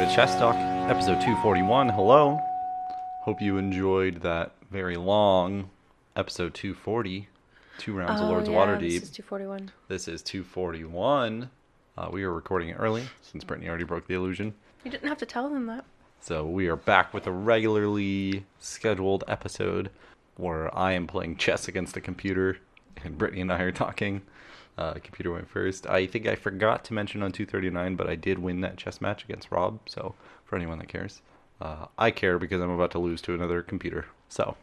to Chess Talk, episode 241. Hello. Hope you enjoyed that very long episode 240. 2 rounds of Lords of Waterdeep. This is 241. This is 241. We are recording it early, since Brittany already broke the illusion. You didn't have to tell them that. So we are back with a regularly scheduled episode where I am playing chess against a computer, and Brittany and I are talking. Computer went first. I think I forgot to mention on 239, but I did win that chess match against Rob, so for anyone that cares. I care because I'm about to lose to another computer, so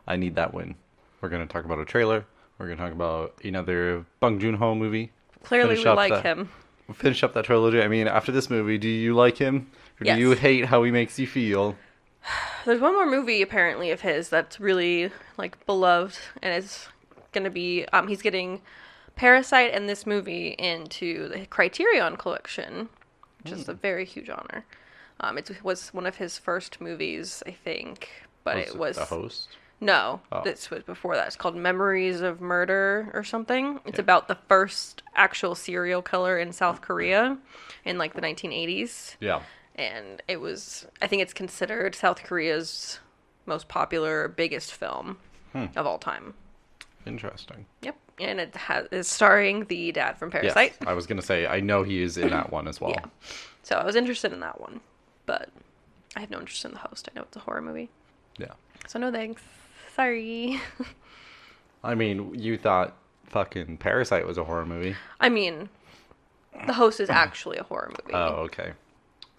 I need that win. We're going to talk about a trailer. We're going to talk about another Bong Joon Ho movie. Clearly we like him. Finish up that trilogy. I mean, after this movie, do you like him? Or Yes. do you hate how he makes you feel? There's one more movie apparently of his that's really like beloved, and it's going to be he's getting Parasite and this movie into the Criterion collection, which is a very huge honor. It was one of his first movies, I think, but it was The Host. No, Oh. this was before that. It's called Memories of Murder or something. It's about the first actual serial killer in South Korea in like the 1980s. Yeah. And it was, I think it's considered South Korea's most popular, biggest film of all time. Interesting. Yep. And it is starring the dad from Parasite. Yes, I was going to say, I know he is in that one as well. Yeah. So I was interested in that one, but I have no interest in The Host. I know it's a horror movie. Yeah. So no thanks. Sorry. I mean, you thought fucking Parasite was a horror movie. I mean, The Host is actually a horror movie. Oh, okay.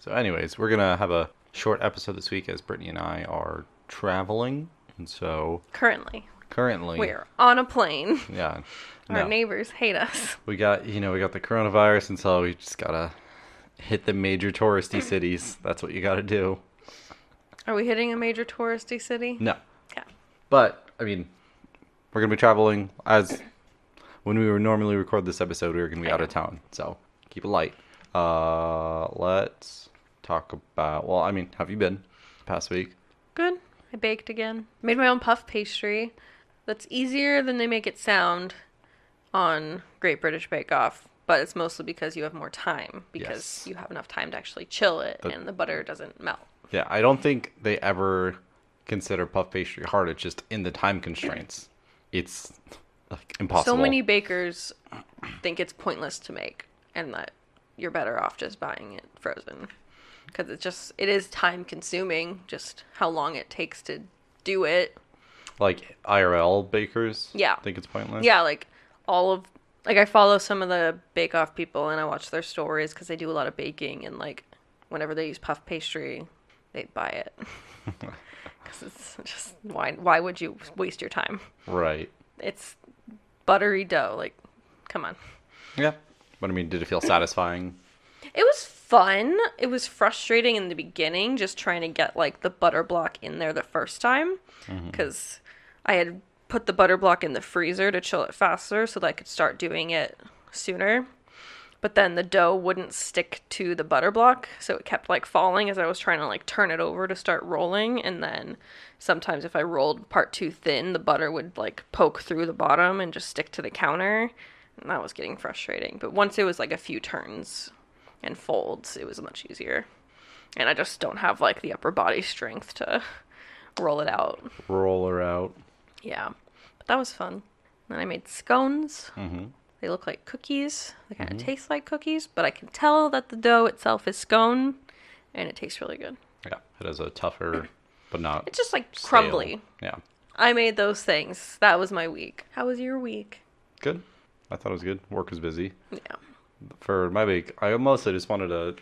So anyways, we're going to have a short episode this week as Brittany and I are traveling. And so Currently. We're on a plane. Yeah. Our neighbors hate us. We got the coronavirus, and so we just got to hit the major touristy cities. That's what you got to do. Are we hitting a major touristy city? No. Yeah. But, I mean, we're going to be traveling as when we would normally record this episode, we were going to be out of town. So, keep it light. Let's talk about, well, I mean, how have you been the past week? Good. I baked again. Made my own puff pastry. That's easier than they make it sound on Great British Bake Off, but it's mostly because you have more time, because you have enough time to actually chill it and the butter doesn't melt. Yeah, I don't think they ever consider puff pastry hard. It's just in the time constraints. It's like impossible. So many bakers think it's pointless to make and that you're better off just buying it frozen. Because it is time consuming, just how long it takes to do it. Like IRL bakers? Yeah. Think it's pointless? Yeah, like I follow some of the Bake Off people and I watch their stories because they do a lot of baking, and like whenever they use puff pastry, they buy it. Because it's just, why would you waste your time? Right. It's buttery dough, like, come on. Yeah. But I mean, did it feel satisfying? It was fun. It was frustrating in the beginning, just trying to get like the butter block in there the first time, because I had put the butter block in the freezer to chill it faster so that I could start doing it sooner. But then the dough wouldn't stick to the butter block, so it kept like falling as I was trying to like turn it over to start rolling. And then sometimes if I rolled part too thin, the butter would like poke through the bottom and just stick to the counter. And that was getting frustrating. But once it was like a few turns and folds, it was much easier. And I just don't have like the upper body strength to roll it out. Roll her out. Yeah. But that was fun. Then I made scones. Mm-hmm. They look like cookies. They kind of taste like cookies, but I can tell that the dough itself is scone, and it tastes really good. Yeah. It has a tougher, but not It's just like stale. crumbly. Yeah. I made those things. That was my week. How was your week? Good. I thought it was good. Work was busy. Yeah. For my week, I mostly just wanted to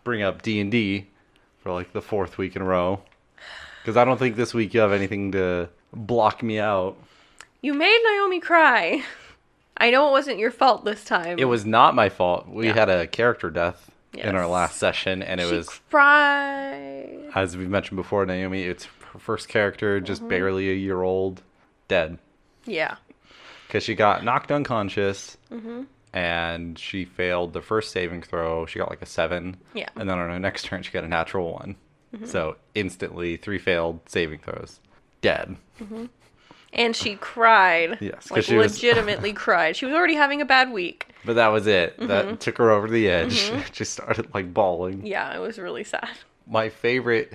bring up D&D for like the 4th week in a row. Because I don't think this week you have anything to block me out. You made Naomi cry. I know it wasn't your fault this time. It was not my fault. We had a character death in our Yes. last session, and it was, cried. as we mentioned before, Naomi, it's her first character, just barely a year old, dead. Yeah. Because she got knocked unconscious, and she failed the first saving throw. She got like a 7. Yeah. And then on her next turn, she got a natural 1. So instantly, 3 failed saving throws. Dead. And she cried. Yes, 'cause like she was- legitimately cried. She was already having a bad week. But that was it. That took her over the edge. She started like bawling. Yeah, it was really sad. My favorite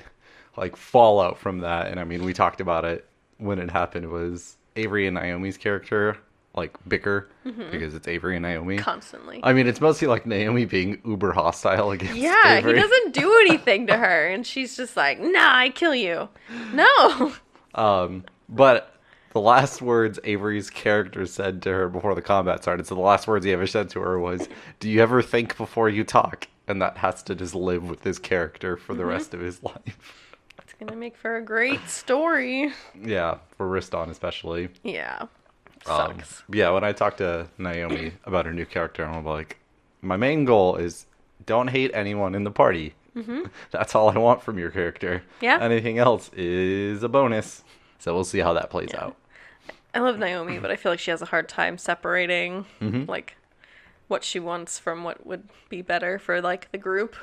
like fallout from that, and I mean we talked about it when it happened, was Avery and Naomi's character like bicker because it's Avery and Naomi. Constantly. I mean, it's mostly like Naomi being uber hostile against Yeah, Avery. he doesn't do anything to her, and she's just like, "Nah, I kill you." No. But the last words Avery's character said to her before the combat started, so the last words he ever said to her was, "Do you ever think before you talk?" And that has to just live with his character for the rest of his life. It's gonna make for a great story. Yeah, for Riston especially. Yeah. Sucks. Yeah, when I talked to Naomi about her new character, I'm like, my main goal is don't hate anyone in the party. That's all I want from your character. Yeah. Anything else is a bonus. So we'll see how that plays out. I love Naomi, but I feel like she has a hard time separating like what she wants from what would be better for like the group,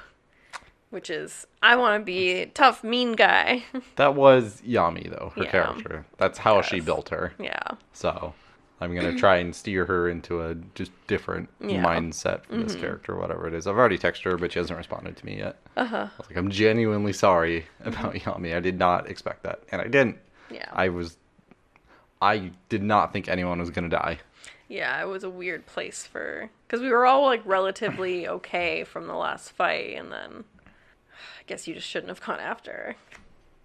which is I want to be a tough, mean guy. That was Yami, though, her Yeah. character. That's how she Yes. built her. Yeah. So I'm going to try and steer her into a just different Yeah. mindset for this character, whatever it is. I've already texted her, but she hasn't responded to me yet. I was like, I'm genuinely sorry about Yami. I did not expect that. And I didn't. Yeah. I did not think anyone was going to die. Yeah, it was a weird place for because we were all like relatively okay from the last fight, and then I guess you just shouldn't have gone after her.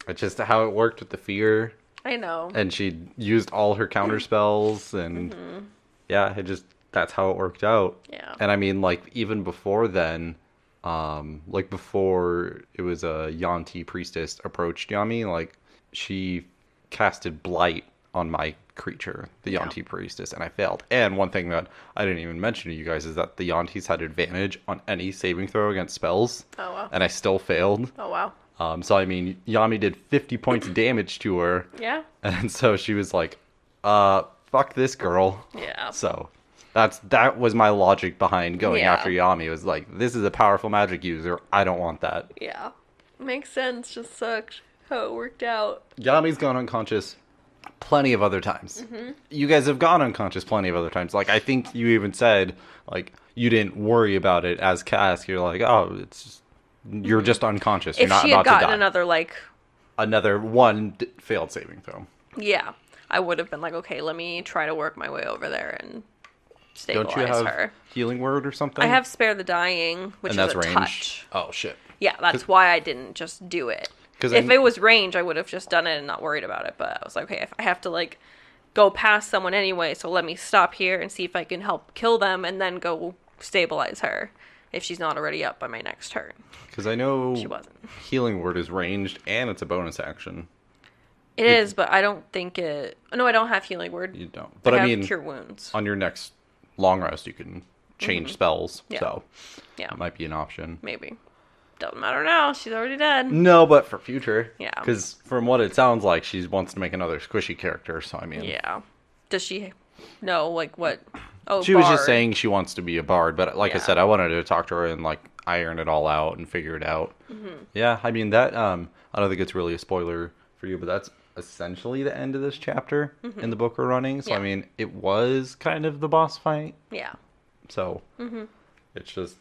It's just how it worked with the fear. I know. And she used all her counter spells, and yeah, that's how it worked out. Yeah. And I mean, like, even before then, like before it was a Yuan-ti priestess approached Yami, like, she casted Blight on my creature, the Yuan-ti priestess, and I failed. And one thing that I didn't even mention to you guys is that the Yuan-tis had advantage on any saving throw against spells. Oh, wow. And I still failed. Oh, wow. So I mean, Yami did 50 points of damage to her. Yeah. And so she was like, fuck this girl. Yeah. So that was my logic behind going Yeah. after Yami. It was like, this is a powerful magic user. I don't want that. Yeah. Makes sense. Just sucked how it worked out. Yami's gone unconscious plenty of other times. You guys have gone unconscious plenty of other times. Like, I think you even said, like, you didn't worry about it as Cass. You're like, oh, it's just, you're just unconscious. You're If not she had about to gotten die. another, like, Another one failed saving throw. yeah, I would have been like, okay, let me try to work my way over there and Don't stabilize you have her. healing word or something? I have Spare the Dying, which and is that's a range. touch. Oh shit. Yeah, that's why I didn't just do it. 'Cause If it was range, I would have just done it and not worried about it. But I was like, okay, if I have to like go past someone anyway, so let me stop here and see if I can help kill them and then go stabilize her if she's not already up by my next turn. Because I know She wasn't. healing word is ranged and it's a bonus action. It is, but I don't think it. No, I don't have healing word. You don't. But I I have mean, cure wounds. on your next long rest, you can change spells. Yeah. So Yeah, it might be an option. maybe. Doesn't matter now. She's already dead. No, but for future. Yeah. Because from what it sounds like, she wants to make another squishy character. So I mean, Yeah. Does she know like what? Oh, she was just bard. saying she wants to be a bard. But like I Yeah. said, I wanted to talk to her and like iron it all out and figure it out. Yeah, I mean that. I don't think it's really a spoiler for you, but that's essentially the end of this chapter in the book we're running. So I Yeah. mean, it was kind of the boss fight. Yeah. So it's just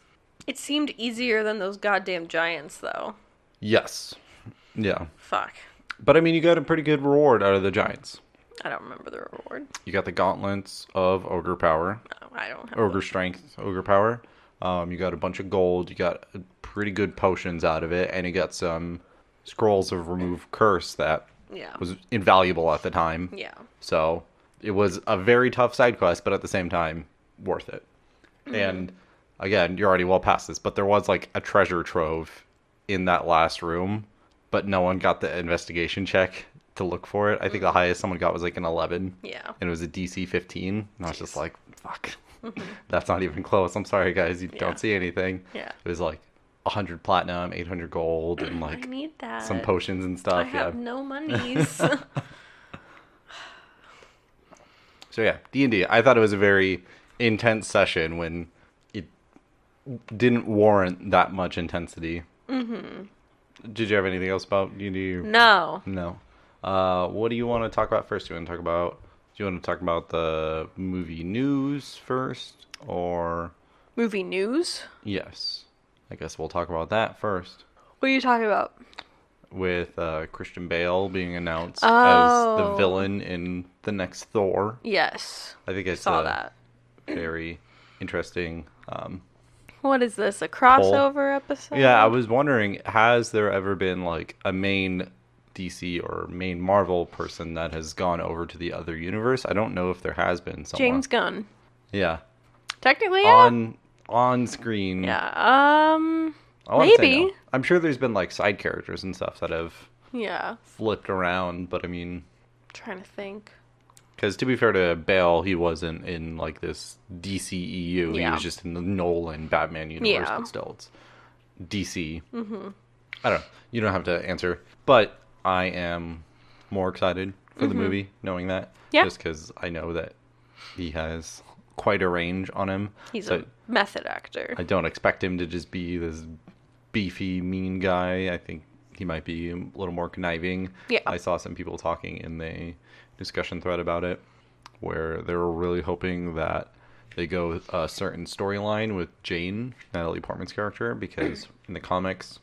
It seemed easier than those goddamn giants, though. yes, yeah. Fuck. But I mean, you got a pretty good reward out of the giants. I don't remember the reward. You got the gauntlets of ogre power, No, I don't have ogre those. strength, ogre power. You got a bunch of gold. You got pretty good potions out of it, and you got some scrolls of remove curse that Yeah. was invaluable at the time. Yeah. So it was a very tough side quest, but at the same time, worth it. And again, you're already well past this, but there was like a treasure trove in that last room, but no one got the investigation check to look for it. I think the highest someone got was like an 11. Yeah. And it was a DC 15. And I was just Jeez. like, fuck. That's not even close. I'm sorry, guys. You Yeah. don't see anything. Yeah. It was like 100 platinum, 800 gold, and I like need that. some potions and I stuff. have Yeah. no monies. So yeah, D&D. I thought it was a very intense session when it didn't warrant that much intensity. Mm-hmm. Did you have anything else about D&D? no. No. What do you want to talk about first? Do you want to talk about the movie news first, or Movie news? yes? I guess we'll talk about that first. What are you talking about? With Christian Bale being announced as the Oh. villain in the next Thor. Yes. I think it's Saw a that. very interesting What is this? A crossover episode? Yeah, I was wondering, has there ever been like a main DC or main Marvel person that has gone over to the other universe? I don't know if there has been someone. James Gunn. Yeah. Technically, yeah. On screen. Yeah. I wanna say Maybe. no. I'm sure there's been like side characters and stuff that have Yeah. flipped around, but I mean, Trying to think. because to be fair to Bale, he wasn't in like this DCEU. He Yeah. was just in the Nolan Batman universe, Yeah. but still, it's DC. Mm-hmm. I don't know. You don't have to answer, but I am more excited for the movie, knowing that. Yeah. Just because I know that he has quite a range on him. He's So a method actor. I don't expect him to just be this beefy, mean guy. I think he might be a little more conniving. Yeah. I saw some people talking in the discussion thread about it, where they were really hoping that they go a certain storyline with Jane, Natalie Portman's character, because in the comics,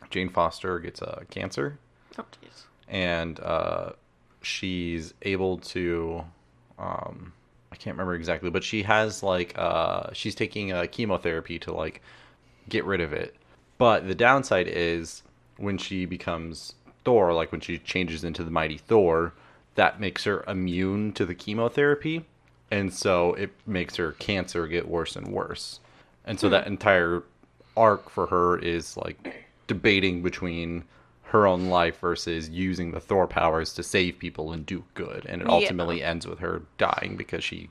Jane Foster gets cancer, Oh, jeez. and she's able to I can't remember exactly, but she has like she's taking chemotherapy to like get rid of it. But the downside is when she becomes Thor, like when she changes into the mighty Thor, that makes her immune to the chemotherapy, and so it makes her cancer get worse and worse. And so that entire arc for her is like debating between her own life versus using the Thor powers to save people and do good. And it Yeah. ultimately ends with her dying because she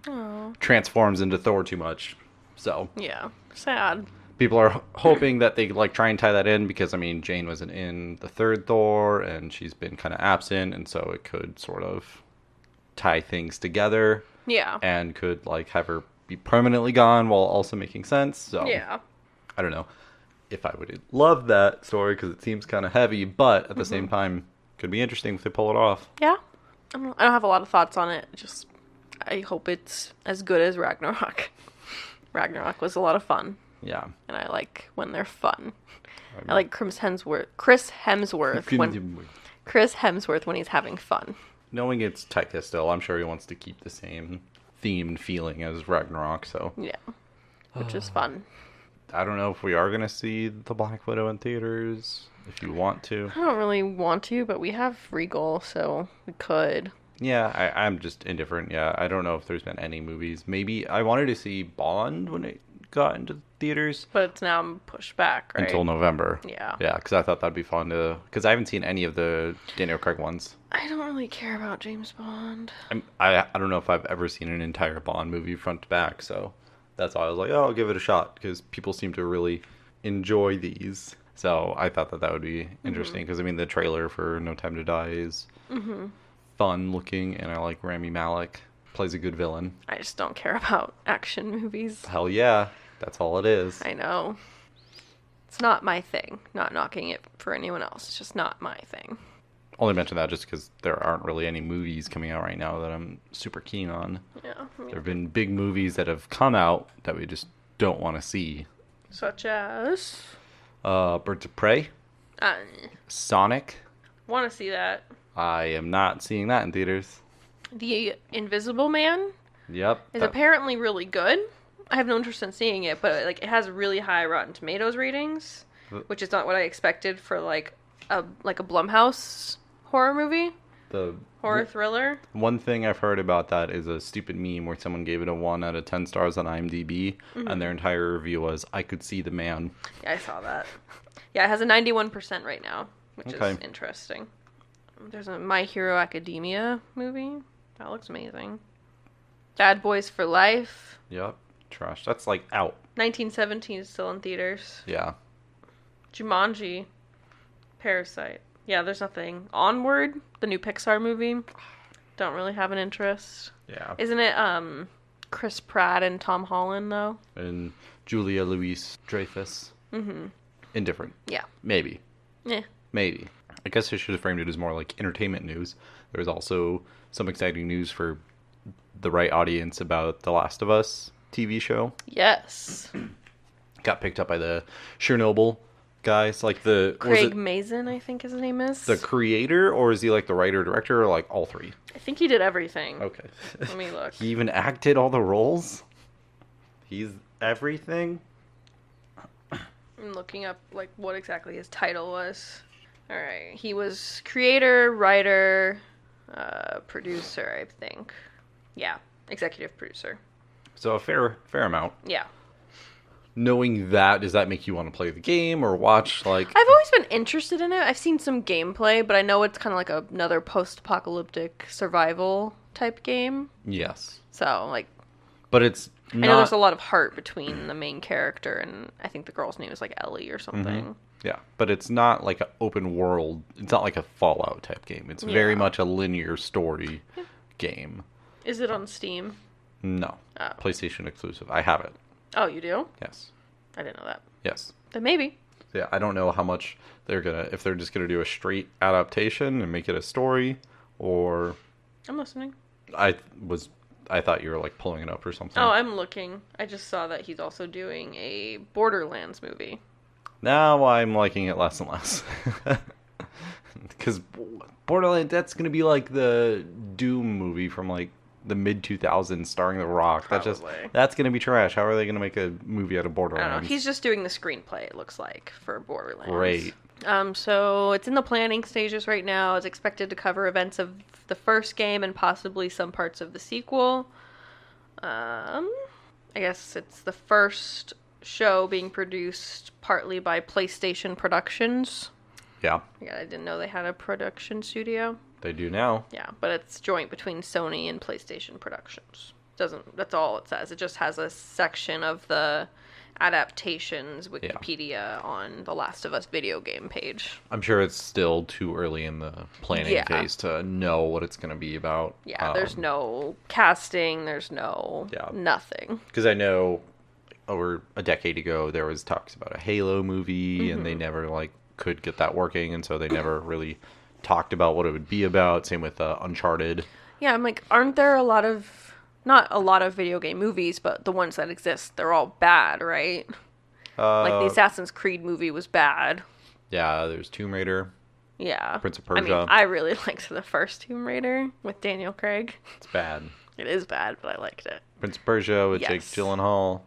transforms into Thor too much. So Yeah. Sad. people are hoping that they like try and tie that in because, I mean, Jane wasn't in the third Thor and she's been kind of absent. And so it could sort of tie things together Yeah. and could like have her be permanently gone while also making sense. So Yeah. I don't know if I would love that story because it seems kind of heavy, but at the same time, could be interesting if they pull it off. Yeah. I don't have a lot of thoughts on it. Just, I hope it's as good as Ragnarok. Ragnarok was a lot of fun, Yeah. and I like when they're fun. I like Chris Hemsworth when he's having fun. Knowing it's Taika still, I'm sure he wants to keep the same themed feeling as Ragnarok, so Yeah. Which is fun. I don't know if we are going to see The Black Widow in theaters, if you want to. I don't really want to, but we have Regal, so we could. Yeah, I'm just indifferent. Yeah, I don't know if there's been any movies. Maybe I wanted to see Bond when it got into theaters. But it's now pushed back, right? Until November. Yeah. Yeah, because I thought that'd be fun to... Because I haven't seen any of the Daniel Craig ones. I don't really care about James Bond. I don't know if I've ever seen an entire Bond movie front to back, so that's why I was like, oh, I'll give it a shot, because people seem to really enjoy these. So I thought that would be interesting, because I mean, the trailer for No Time to Die is fun looking, and I like Rami Malek, plays a good villain. I just don't care about action movies. Hell yeah, that's all it is. I know. It's not my thing. Not knocking it for anyone else. It's just not my thing. Only mention that just because there aren't really any movies coming out right now that I'm super keen on. Yeah. There have been big movies that have come out that we just don't want to see. Such as... Birds of Prey, I Sonic. want to see that. I am not seeing that in theaters. The Invisible Man Yep. is apparently really good. I have no interest in seeing it, but like it has really high Rotten Tomatoes ratings, which is not what I expected for like a Blumhouse horror movie, the horror thriller. one thing I've heard about that is a stupid meme where someone gave it a 1 out of 10 stars on IMDb, and their entire review was, I could see the man. Yeah, I saw that. Yeah, it has a 91% right now, which Okay. is interesting. There's a My Hero Academia movie. That looks amazing. Bad Boys for Life. Yep. Trash. That's like out. 1917 is still in theaters. Yeah. Jumanji. Parasite. Yeah, there's nothing. Onward, the new Pixar movie. Don't really have an interest. Yeah. Isn't it Chris Pratt and Tom Holland though? And Julia Louis-Dreyfus. Mm-hmm. Indifferent. Yeah. Maybe. Yeah. Maybe. I guess I should have framed it as more like entertainment news. There's also some exciting news for the right audience about The Last of Us TV show. Yes. Got picked up by the Chernobyl guys, like the Craig Mazin, I think his name is. the creator, or is he like the writer director, or like all three? I think he did everything. Okay. Let me look. He even acted all the roles. He's everything. I'm looking up like what exactly his title was. All right, he was creator, writer, producer, I think. Yeah, executive producer. So a fair amount. Yeah. Knowing that, does that make you want to play the game or watch like? I've always been interested in it. I've seen some gameplay, but I know it's kind of like another post-apocalyptic survival type game. Yes. So like, But it's not. I know there's a lot of heart between the main character and I think the girl's name is like Ellie or something. Mm-hmm. Yeah, but it's not like an open world. It's not like a Fallout type game. It's very much a linear story game. Is it on Steam? No. Oh. PlayStation exclusive. I have it. Oh, you do? Yes. I didn't know that. Yes. Then maybe. Yeah, I don't know how much if they're just gonna do a straight adaptation and make it a story, or I'm listening. I thought you were like pulling it up or something. Oh, I'm looking. I just saw that he's also doing a Borderlands movie. Now I'm liking it less and less. Because Borderlands, that's gonna be like the Doom movie from like the mid 2000s starring The Rock. Probably. That's gonna be trash. How are they gonna make a movie out of I Borderlands? don't know. He's just doing the screenplay, it looks like, for Borderlands. Great. So it's in the planning stages right now. It's expected to cover events of the first game and possibly some parts of the sequel. I guess it's the first show being produced partly by PlayStation Productions. Yeah, I didn't know they had a production studio. they do now. Yeah, but it's joint between Sony and PlayStation Productions. That's all it says. It just has a section of the adaptations Wikipedia on the Last of Us video game page. I'm sure it's still too early in the planning phase to know what it's going to be about. Yeah, there's no casting, there's no nothing. Because I know over a decade ago there was talks about a Halo movie, and they never like could get that working, and so they never really talked about what it would be about. Same with Uncharted. Yeah, I'm like, aren't there not a lot of video game movies, but the ones that exist, they're all bad, right? Like the Assassin's Creed movie was bad. Yeah, there's Tomb Raider. Yeah. Prince of Persia. I mean, I really liked the first Tomb Raider with Daniel Craig. It's bad. It is bad, but I liked it. Prince of Persia with Jake Yes. Gyllenhaal.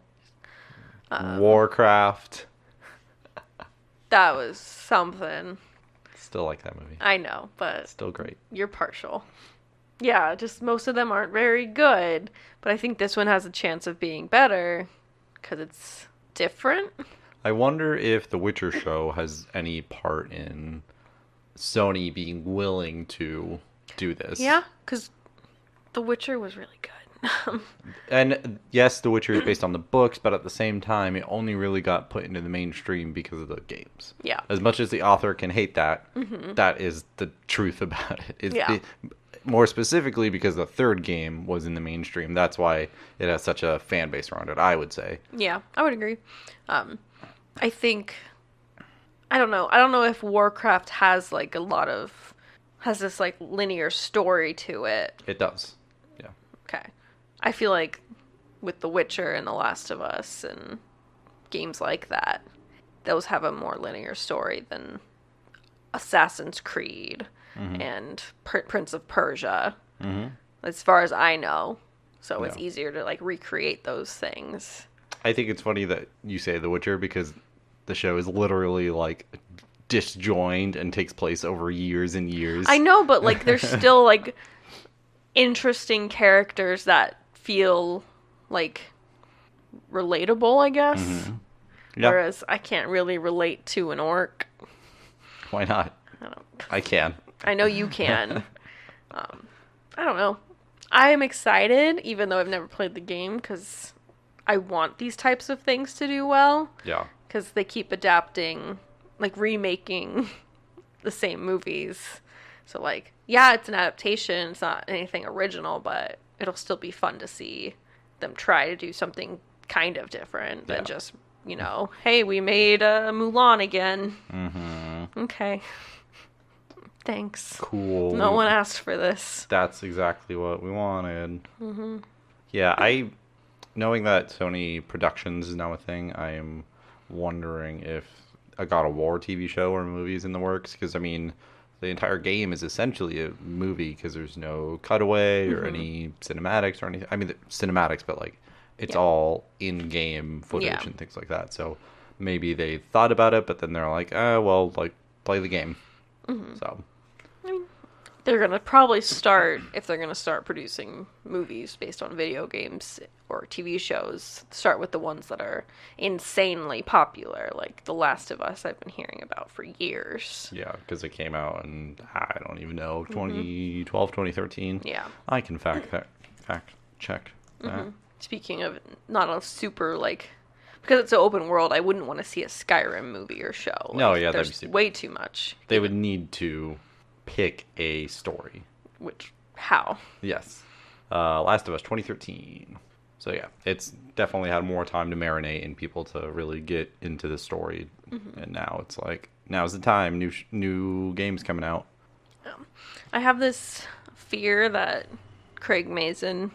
Warcraft. That was something. Still like that movie. I know, but Still great. you're partial. Yeah, just most of them aren't very good, but I think this one has a chance of being better because it's different. I wonder if The Witcher show has any part in Sony being willing to do this. Yeah, because The Witcher was really good. And yes, The Witcher is based on the books, but at the same time, it only really got put into the mainstream because of the games. Yeah. As much as the author can hate that, that is the truth about it. More specifically, because the third game was in the mainstream. That's why it has such a fan base around it, I would say. Yeah, I would agree. I think, I don't know if Warcraft has like has this like linear story to it. It does. Yeah. Okay. I feel like with The Witcher and The Last of Us and games like that, those have a more linear story than Assassin's Creed and Prince of Persia, as far as I know. So it's easier to like recreate those things. I think it's funny that you say The Witcher because the show is literally like disjoined and takes place over years and years. I know, but like there's still like interesting characters that feel like relatable, I guess. Yeah. Whereas I can't really relate to an orc. Why not? I can. I know you can. I don't know. I am excited, even though I've never played the game, because I want these types of things to do well. Yeah. Because they keep adapting, like remaking the same movies. So like, yeah, it's an adaptation. It's not anything original, but it'll still be fun to see them try to do something kind of different than just, hey, we made Mulan again. Okay. Thanks. Cool. No one asked for this. That's exactly what we wanted. Yeah, knowing that Sony Productions is now a thing, I am wondering if a God of War TV show or movie is in the works. Because, I mean, the entire game is essentially a movie because there's no cutaway or any cinematics or anything. I mean, the cinematics, but, like, it's all in-game footage and things like that. So maybe they thought about it, but then they're like, well, like, play the game. So... I mean, they're going to probably start, if they're going to start producing movies based on video games or TV shows, start with the ones that are insanely popular, like The Last of Us I've been hearing about for years. Yeah, because it came out in, I don't even know, 2012, 2013. Yeah. I can fact check that. Speaking of not a super, like... Because it's an open world, I wouldn't want to see a Skyrim movie or show. Like, No, yeah, that'd be there's stupid. way too much. They would need to pick a story. Which, how? Yes. Last of Us 2013. So yeah, it's definitely had more time to marinate and people to really get into the story. And now it's like, now's the time. New games coming out. I have this fear that Craig Mazin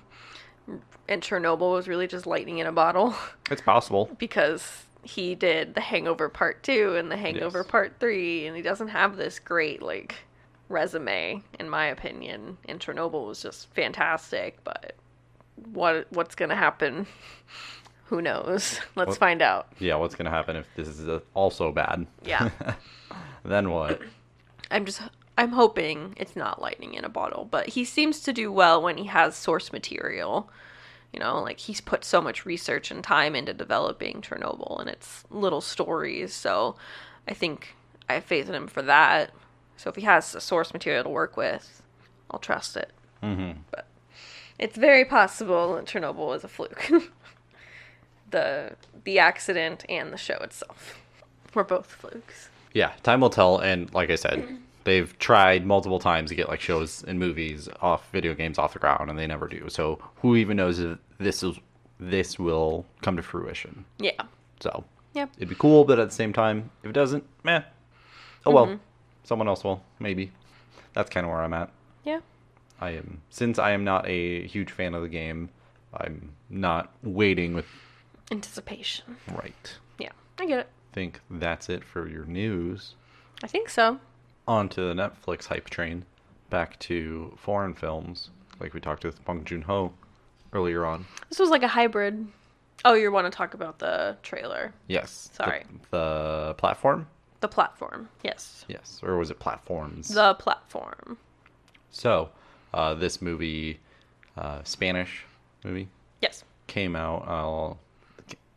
in Chernobyl was really just lightning in a bottle. It's possible. Because he did The Hangover Part 2 and The Hangover Part 3, and he doesn't have this great, like, resume, in my opinion. And Chernobyl was just fantastic, but what's going to happen? Who knows? Let's find out. Yeah, what's going to happen if this is also bad? Yeah. Then what? I'm hoping it's not lightning in a bottle, but he seems to do well when he has source material. You know, like, he's put so much research and time into developing Chernobyl and its little stories, so I think I have faith in him for that. So if he has a source material to work with, I'll trust it. But it's very possible that Chernobyl is a fluke. The accident and the show itself were both flukes. Yeah, time will tell, and like I said, they've tried multiple times to get like shows and movies off video games off the ground, and they never do. So who even knows if this will come to fruition? Yeah. So Yep. it'd be cool, but at the same time, if it doesn't, meh. Oh well, someone else will, maybe. That's kind of where I'm at. Yeah. Since I am not a huge fan of the game, I'm not waiting with Anticipation. right. Yeah, I get it. I think that's it for your news. I think so. On to the Netflix hype train. Back to foreign films, like we talked with Bong Joon Ho earlier on. This was like a hybrid. Oh, you want to talk about the trailer? Yes. Sorry. The platform? The platform. Yes. Yes. Or was it platforms? The platform. So, this movie, Spanish movie, Yes. came out.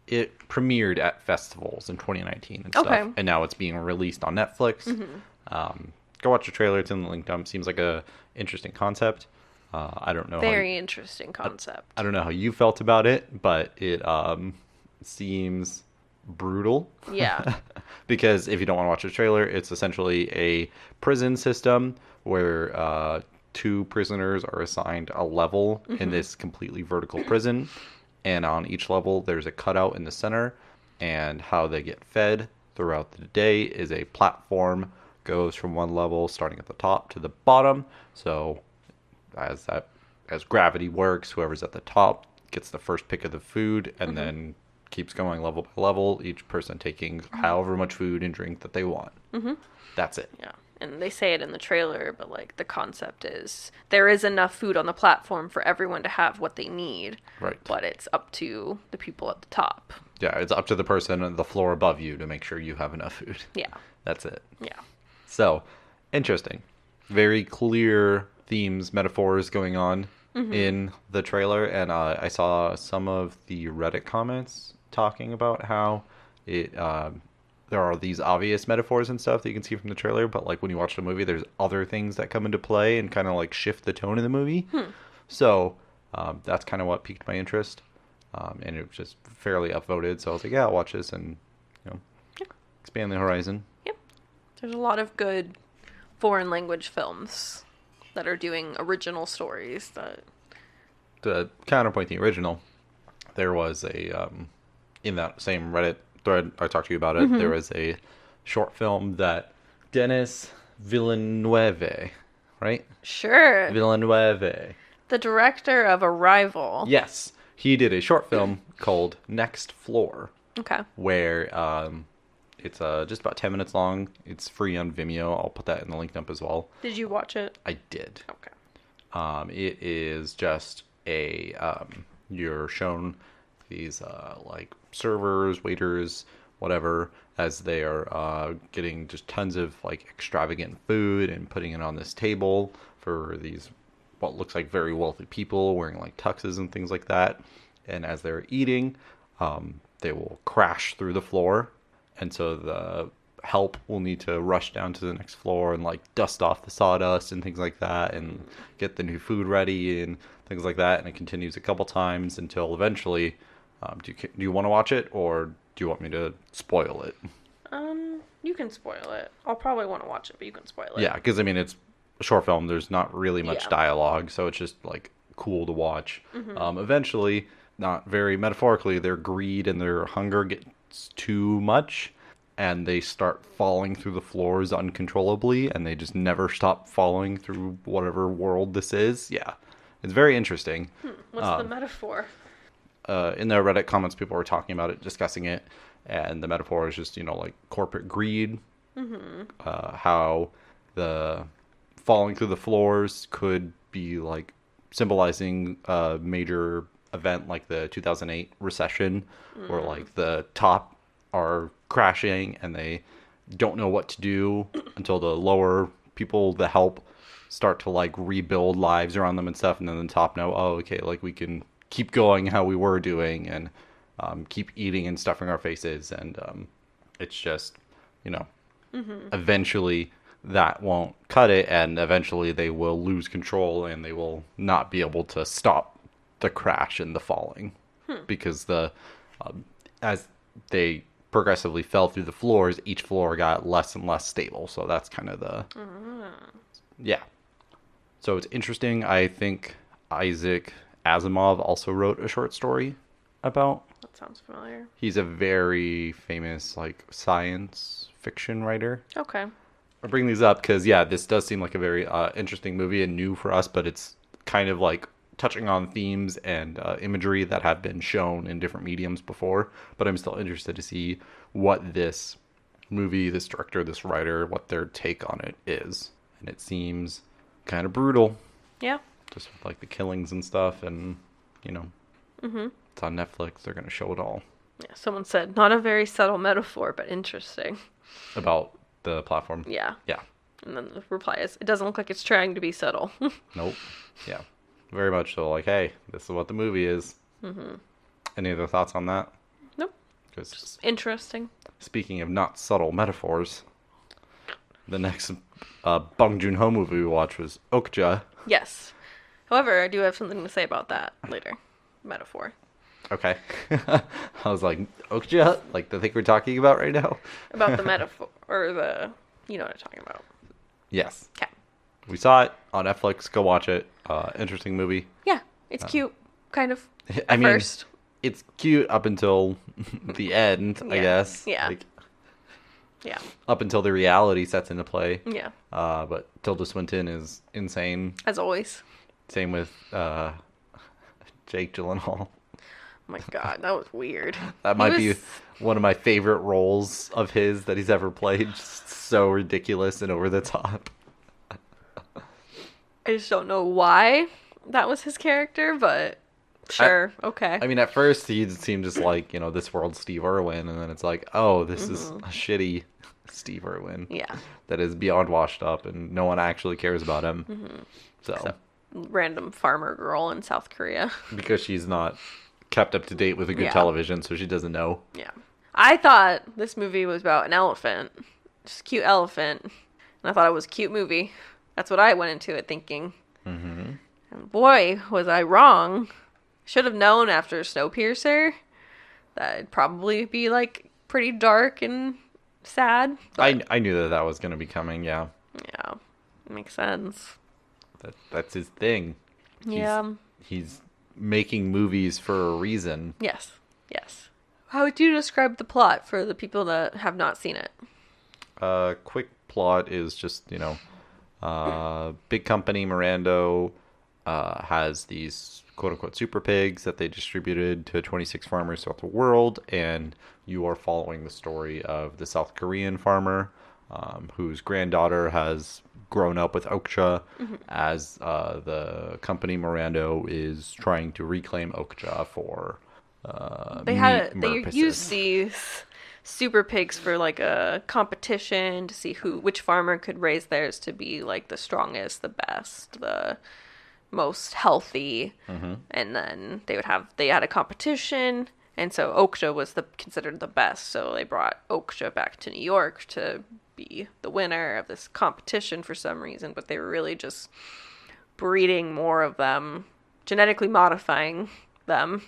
It premiered at festivals in 2019 and stuff. Okay. And now it's being released on Netflix. Go watch the trailer. It's in the link dump. Seems like a interesting concept. I don't know. Very interesting concept. I don't know how you felt about it, but it seems brutal. Yeah. Because if you don't want to watch the trailer, it's essentially a prison system where two prisoners are assigned a level in this completely vertical prison. And on each level, there's a cutout in the center. And how they get fed throughout the day is a platform goes from one level starting at the top to the bottom. So as gravity works, whoever's at the top gets the first pick of the food and then keeps going level by level, each person taking however much food and drink that they want. That's it. Yeah. And they say it in the trailer, but like the concept is there is enough food on the platform for everyone to have what they need. Right. But it's up to the people at the top. Yeah, it's up to the person on the floor above you to make sure you have enough food. Yeah. That's it. Yeah. So, interesting. Very clear themes, metaphors going on in the trailer. And I saw some of the Reddit comments talking about how it there are these obvious metaphors and stuff that you can see from the trailer, but like when you watch the movie, there's other things that come into play and kind of like shift the tone of the movie. So that's kind of what piqued my interest. And it was just fairly upvoted. So I was like, yeah, I'll watch this and, expand the horizon. Yep. There's a lot of good foreign language films that are doing original stories that... To counterpoint the original, there was a, in that same Reddit thread I talked to you about it, there was a short film that Denis Villeneuve, right? Sure. Villeneuve. The director of Arrival. Yes, he did a short film called Next Floor, Okay. where it's just about 10 minutes long. It's free on Vimeo. I'll put that in the link dump as well. Did you watch it? I did. Okay. It is just a you're shown these like servers, waiters, whatever, as they are getting just tons of like extravagant food and putting it on this table for these what looks like very wealthy people wearing like tuxes and things like that. And as they're eating, they will crash through the floor, and so the help will need to rush down to the next floor and like dust off the sawdust and things like that and get the new food ready and things like that. And it continues a couple times until eventually do you want to watch it, or do you want me to spoil it? You can spoil it. I'll probably want to watch it, but you can spoil it. Yeah, because I mean it's a short film. There's not really much Yeah. dialogue, so it's just like cool to watch. Eventually, not very metaphorically, their greed and their hunger gets too much, and they start falling through the floors uncontrollably, and they just never stop falling through whatever world this is. Yeah, it's very interesting. What's the metaphor? In the Reddit comments, people were talking about it, discussing it, and the metaphor is just, like corporate greed. How the falling through the floors could be like symbolizing a major event like the 2008 recession, where like the top are crashing and they don't know what to do until the lower people, the help, start to like rebuild lives around them and stuff, and then the top know, oh, okay, like we can keep going how we were doing and keep eating and stuffing our faces, and it's just, eventually that won't cut it, and eventually they will lose control and they will not be able to stop the crash and the falling, because the as they progressively fell through the floors, each floor got less and less stable. So that's kind of the yeah. So it's interesting. I think Isaac Asimov also wrote a short story about. That sounds familiar. He's a very famous like science fiction writer. Okay. I bring these up because this does seem like a very interesting movie and new for us, but it's kind of like touching on themes and imagery that have been shown in different mediums before. But I'm still interested to see what this movie, this director, this writer, what their take on it is. And it seems kind of brutal. Yeah. Just with like the killings and stuff, and it's on Netflix. They're gonna show it all. Yeah. Someone said not a very subtle metaphor, but interesting. About the platform. Yeah. Yeah. And then the reply is, it doesn't look like it's trying to be subtle. Nope. Yeah. Very much so. Like, hey, this is what the movie is. Any other thoughts on that? Nope. Because Interesting. speaking of not subtle metaphors, the next Bong Joon Ho movie we watched was Okja. Yes. However, I do have something to say about that later. Metaphor. Okay. I was like, Okja? Like the thing we're talking about right now? About the metaphor, or the, you know what I'm talking about. Yes. Okay. We saw it on Netflix. Go watch it. Interesting movie. Yeah, it's cute, kind of. I mean, first. it's cute up until the end, I guess. Yeah. Like, Yeah. up until the reality sets into play. Yeah. But Tilda Swinton is insane. As always. Same with Jake Gyllenhaal. Oh my god, that was weird. That might be one of my favorite roles of his that he's ever played. Just so ridiculous and over the top. I just don't know why that was his character, but sure, okay. I mean, at first he seemed just like, this world's Steve Irwin, and then it's like, oh, this is a shitty Steve Irwin. Yeah. That is beyond washed up, and no one actually cares about him. So Random farmer girl in South Korea. Because she's not kept up to date with a good television, so she doesn't know. Yeah. I thought this movie was about an elephant. Just a cute elephant. And I thought it was a cute movie. That's what I went into it thinking. And boy, was I wrong. Should have known after Snowpiercer that it'd probably be like pretty dark and sad. I knew that was going to be coming, yeah. Yeah. Makes sense. That's his thing. Yeah. He's making movies for a reason. Yes. How would you describe the plot for the people that have not seen it? Quick plot is just, big company Mirando has these quote-unquote super pigs that they distributed to 26 farmers throughout the world, and you are following the story of the South Korean farmer whose granddaughter has grown up with Okja as the company Mirando is trying to reclaim Okja for They purposes. used these super pigs for like a competition to see which farmer could raise theirs to be like the strongest, the best, the most healthy, and then they had a competition, and so Okja was considered the best, so they brought Okja back to New York to be the winner of this competition for some reason, but they were really just breeding more of them, genetically modifying them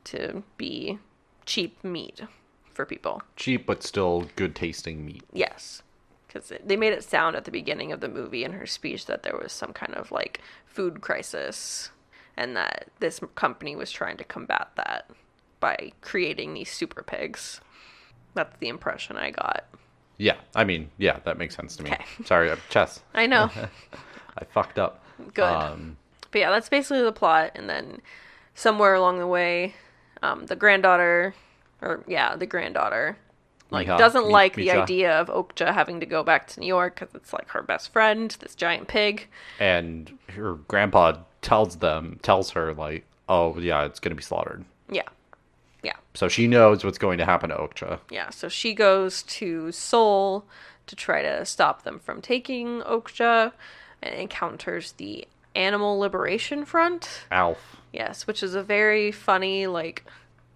to be cheap meat for people. Cheap but still good tasting meat. Yes. Because they made it sound at the beginning of the movie in her speech that there was some kind of like food crisis and that this company was trying to combat that by creating these super pigs. That's the impression I got. Yeah, I mean, yeah, that makes sense to me. Okay. Sorry, chess. I know. I fucked up. Good. But yeah, that's basically the plot. And then somewhere along the way, the granddaughter, like doesn't like the idea of Okja having to go back to New York because it's like her best friend, this giant pig. And her grandpa tells her like, oh yeah, it's gonna be slaughtered. Yeah. Yeah. So she knows what's going to happen to Okja. Yeah, so she goes to Seoul to try to stop them from taking Okja and encounters the Animal Liberation Front. Alf. Yes, which is a very funny, like,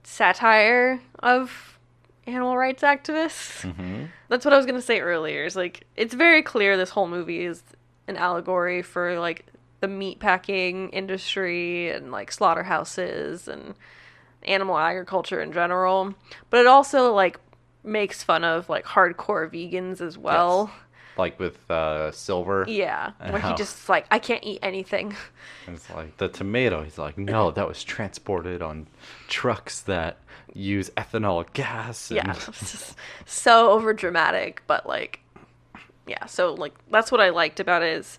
satire of animal rights activists. That's what I was going to say earlier. Is like, it's very clear this whole movie is an allegory for, like, the meatpacking industry and, like, slaughterhouses and animal agriculture in general, but it also like makes fun of like hardcore vegans as well. Yes. Like with Silver. Yeah, where he just like, I can't eat anything. It's like the tomato. He's like, no, that was transported on trucks that use ethanol gas. Yeah, it's just so over dramatic, but like, yeah. So like that's what I liked about it is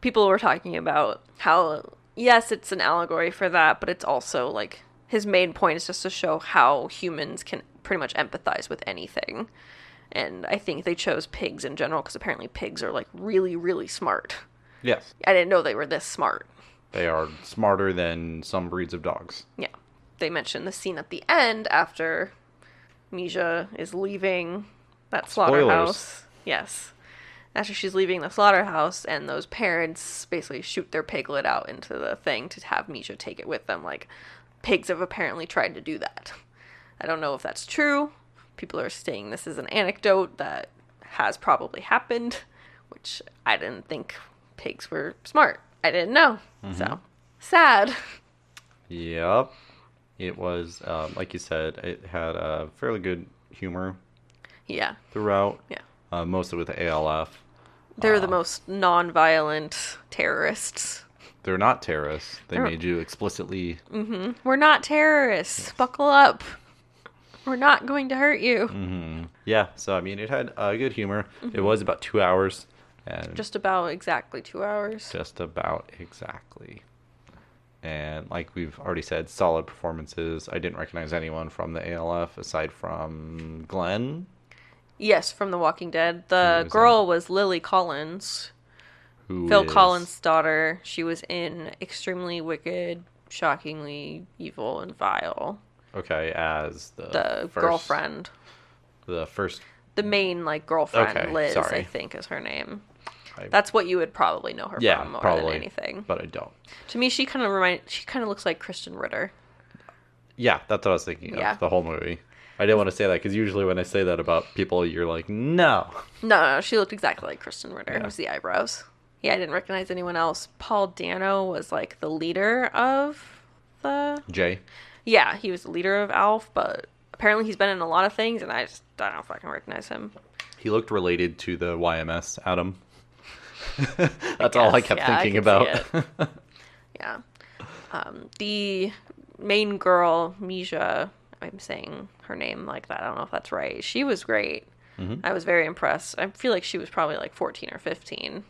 people were talking about how yes, it's an allegory for that, but it's also like his main point is just to show how humans can pretty much empathize with anything. And I think they chose pigs in general because apparently pigs are like really, really smart. Yes. I didn't know they were this smart. They are smarter than some breeds of dogs. Yeah. They mentioned the scene at the end after Misha is leaving that slaughterhouse. Spoilers. Yes. After she's leaving the slaughterhouse and those parents basically shoot their piglet out into the thing to have Misha take it with them. Like, pigs have apparently tried to do that. I don't know if that's true. People are saying this is an anecdote that has probably happened, which I didn't think pigs were smart. I didn't know. So, sad. Yep. It was, like you said, it had a fairly good humor Yeah. throughout. Yeah. Mostly with the ALF. They're the most non-violent terrorists. They're not terrorists. They made you explicitly... We're not terrorists. Buckle up. We're not going to hurt you. Yeah, so I mean, it had good humor. It was about 2 hours. And Just about exactly 2 hours. Just about exactly. And like we've already said, solid performances. I didn't recognize anyone from the ALF aside from Glenn. Yes, from The Walking Dead. The girl was Lily Collins. Phil Collins' daughter. She was in Extremely Wicked, Shockingly Evil, and Vile. Okay, as the girlfriend. The main, like, girlfriend, okay, Liz, sorry. I think is her name. That's what you would probably know her from more probably, than anything. But I don't. To me, she kind of looks like Kristen Ritter. Yeah, that's what I was thinking of, the whole movie. I didn't want to say that because usually when I say that about people, you're like, no. No, she looked exactly like Kristen Ritter. It was the eyebrows. Yeah, I didn't recognize anyone else. Paul Dano was like the leader of the... Jay? Yeah, he was the leader of ALF, but apparently he's been in a lot of things, and I just don't know if I can recognize him. He looked related to the YMS Adam. That's all I kept thinking about. Yeah. The main girl, Misha, I'm saying her name like that. I don't know if that's right. She was great. I was very impressed. I feel like she was probably like 14 or 15.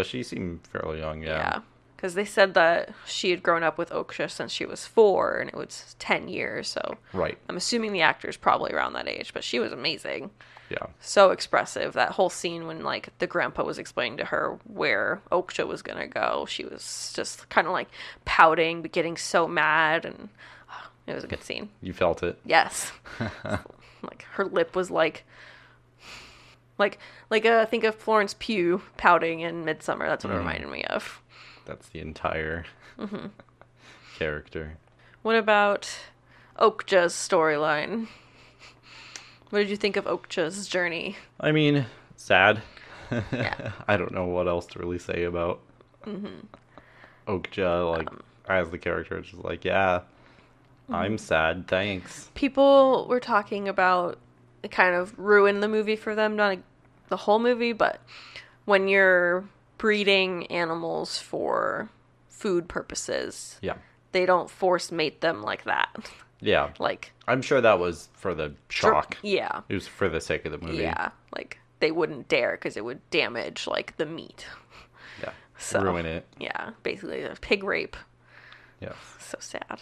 She seemed fairly young, yeah. Yeah. Because they said that she had grown up with Okja since she was 4, and it was 10 years. So Right. I'm assuming the actor's probably around that age, but she was amazing. Yeah. So expressive. That whole scene when like the grandpa was explaining to her where Okja was gonna go, she was just kind of like pouting, but getting so mad, and it was a good scene. You felt it. Yes. Like her lip was like think of Florence Pugh pouting in Midsummer. That's what it reminded me of. That's the entire character. What about Okja's storyline? What did you think of Okja's journey? I mean, sad. Yeah. I don't know what else to really say about Okja, like, as the character. It's just like, yeah, I'm sad, thanks. People were talking about it kind of ruined the movie for them, not the whole movie, but when you're breeding animals for food purposes, Yeah. they don't force mate them like that. Yeah. Like, I'm sure that was for the shock. yeah. It was for the sake of the movie. Yeah. Like, they wouldn't dare because it would damage, like, the meat. Yeah. So, Ruin it. Yeah. Basically, a pig rape. Yeah. So sad.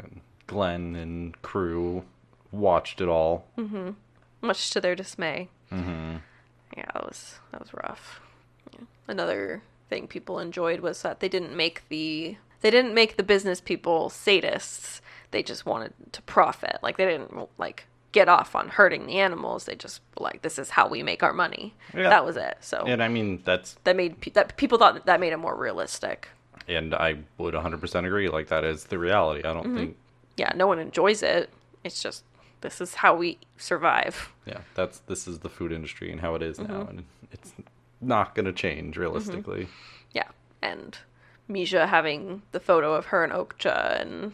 And Glenn and crew watched it all. Much to their dismay. Mm-hmm. Yeah, that was rough. Yeah. Another thing people enjoyed was that they didn't make the business people sadists. They just wanted to profit. Like, they didn't like get off on hurting the animals. They just were like, this is how we make our money. Yeah. That was it. So And I mean, that people thought that made it more realistic. and I would 100% agree. Like, that is the reality. I don't think. Yeah, no one enjoys it. It's just, this is how we survive. Yeah, this is the food industry and how it is now, and it's not going to change realistically. Yeah, and Misha having the photo of her and Okja and,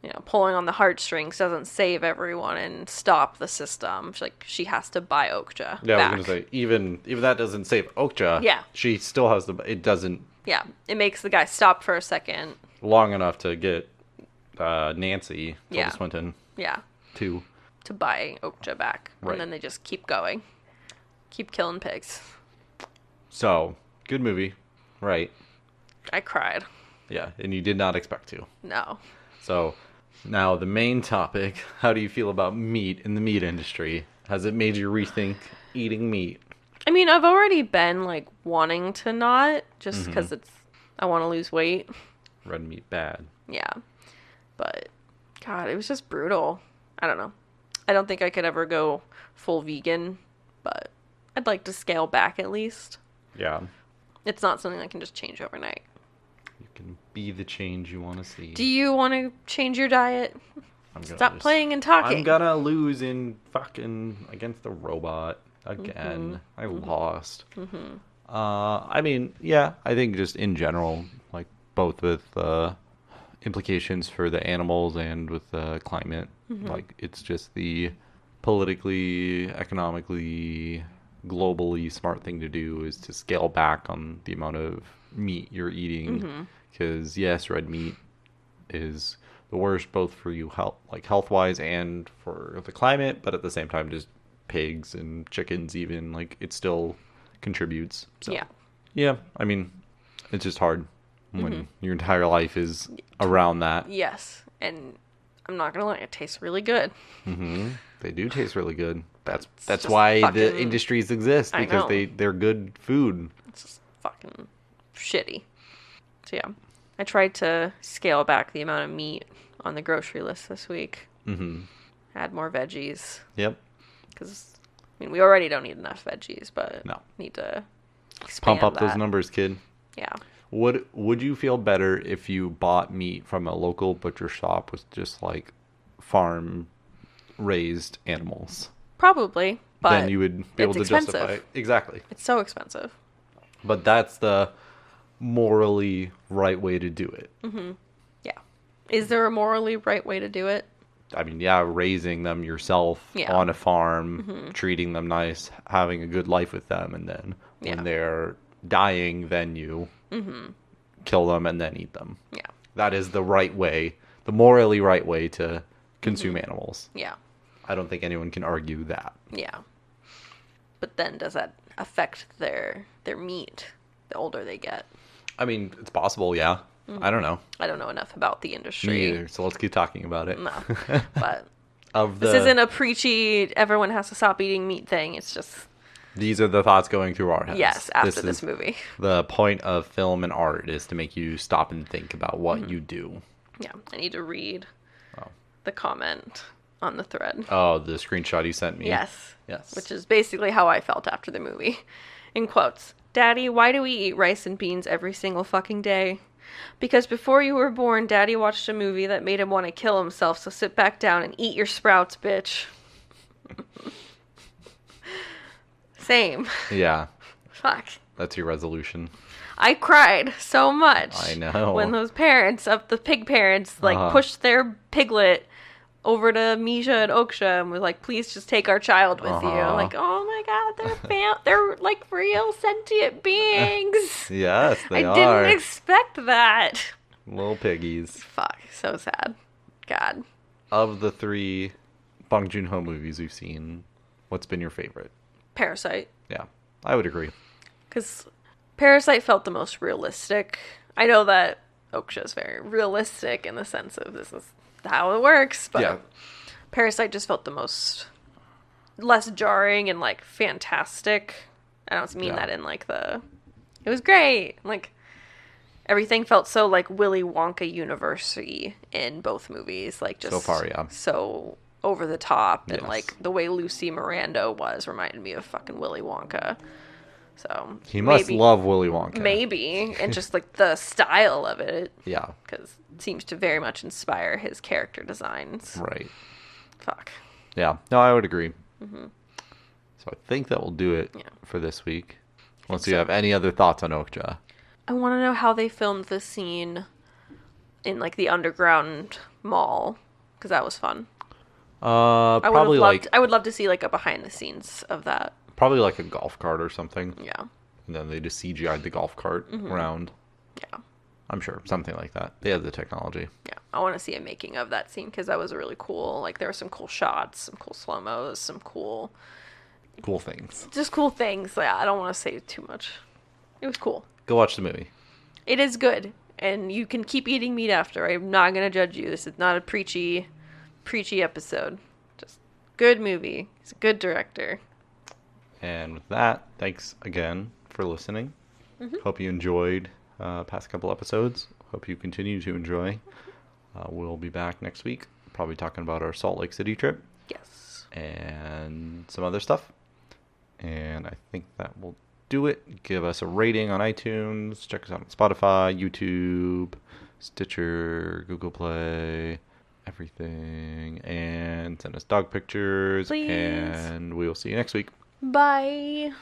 you know, pulling on the heartstrings doesn't save everyone and stop the system. She has to buy Okja Yeah, back. I was going to say, even that doesn't save Okja. Yeah. She still has it doesn't Yeah, it makes the guy stop for a second. long enough to get Nancy, Tilda Swinton, Yeah, to buy Okja back. Right. And then they just keep going. Keep killing pigs. So, good movie, right? I cried. Yeah, and you did not expect to. No. So, now the main topic, how do you feel about meat in the meat industry? Has it made you rethink eating meat? I mean, I've already been, like, wanting to not, just because I want to lose weight. Red meat bad. Yeah. But, God, it was just brutal. I don't know. I don't think I could ever go full vegan, but I'd like to scale back at least. Yeah. It's not something that can just change overnight. You can be the change you want to see. Do you want to change your diet? I'm gonna Stop playing and talking. I'm gonna lose in fucking against a robot again. I lost. I mean, yeah, I think just in general, like both with implications for the animals and with the climate, like it's just the politically, economically, globally smart thing to do is to scale back on the amount of meat you're eating. Because yes, red meat is the worst both for you health wise and for the climate, but at the same time just pigs and chickens even, like it still contributes. So yeah, I mean, it's just hard when your entire life is around that. Yes, and I'm not gonna lie, it tastes really good. They do taste really good. That's just why the industries exist, I because know. they're good food. It's just fucking shitty. So yeah, I tried to scale back the amount of meat on the grocery list this week. Add more veggies. Yep. Because, I mean, we already don't eat enough veggies, but No. need to expand Pump up that. those numbers, kid. Yeah. Would you feel better if you bought meat from a local butcher shop with just like farm raised animals? Probably, but Then you would be able to it's justify expensive. it. Exactly. It's so expensive. But that's the morally right way to do it. Yeah. Is there a morally right way to do it? I mean, yeah, raising them yourself on a farm, treating them nice, having a good life with them, and then when they're dying, then you kill them and then eat them. Yeah. That is the right way, the morally right way to consume animals. Yeah. I don't think anyone can argue that. Yeah. But then does that affect their meat the older they get? I mean, it's possible, yeah. I don't know. I don't know enough about the industry. Me either, so let's keep talking about it. No. But This isn't a preachy, everyone has to stop eating meat thing. It's just... These are the thoughts going through our heads. Yes, after this movie. The point of film and art is to make you stop and think about what you do. Yeah, I need to read the comment on the thread. Oh, the screenshot you sent me? Yes. Yes. Which is basically how I felt after the movie. In quotes, Daddy, why do we eat rice and beans every single fucking day? Because before you were born, Daddy watched a movie that made him want to kill himself, so sit back down and eat your sprouts, bitch. Same. Yeah. Fuck. That's your resolution. I cried so much. I know. When those parents, the pig parents, pushed their piglet over to Misha and Okja and was like, please just take our child with you. Like, oh my god, they're like real sentient beings. Yes, they are. I didn't expect that. Little piggies. Fuck, so sad. God. Of the 3 Bong Joon Ho movies we've seen, what's been your favorite? Parasite. Yeah, I would agree. Because Parasite felt the most realistic. I know that Okja is very realistic in the sense of this is how it works, but yeah. Parasite just felt the most less jarring and like fantastic. I don't mean that in like it was great. Like everything felt so like Willy Wonka university in both movies. Like just so far, yeah. So over the top and Yes. like the way Lucy Miranda reminded me of fucking Willy Wonka. So He must love Willy Wonka. Maybe, and just like the style of it. Yeah. Because it seems to very much inspire his character designs. Right. Fuck. Yeah. No, I would agree. Mm-hmm. So I think that will do it for this week. Unless you have any other thoughts on Okja. I want to know how they filmed this scene in like the underground mall, because that was fun. Probably I would love to see like a behind the scenes of that. Probably like a golf cart or something. Yeah. And then they just CGI'd the golf cart around. Yeah. I'm sure. Something like that. They have the technology. Yeah. I want to see a making of that scene because that was really cool. Like there were some cool shots, some cool slow-mos, some cool things. Just cool things. Yeah, I don't want to say too much. It was cool. Go watch the movie. It is good. And you can keep eating meat after. I'm not going to judge you. This is not a preachy episode. Just good movie. He's a good director. And with that, thanks again for listening. Hope you enjoyed past couple episodes. Hope you continue to enjoy. We'll be back next week, probably talking about our Salt Lake City trip. Yes. And some other stuff. And I think that will do it. Give us a rating on iTunes. Check us out on Spotify, YouTube, Stitcher, Google Play, everything. And send us dog pictures. Please. And we will see you next week. Bye.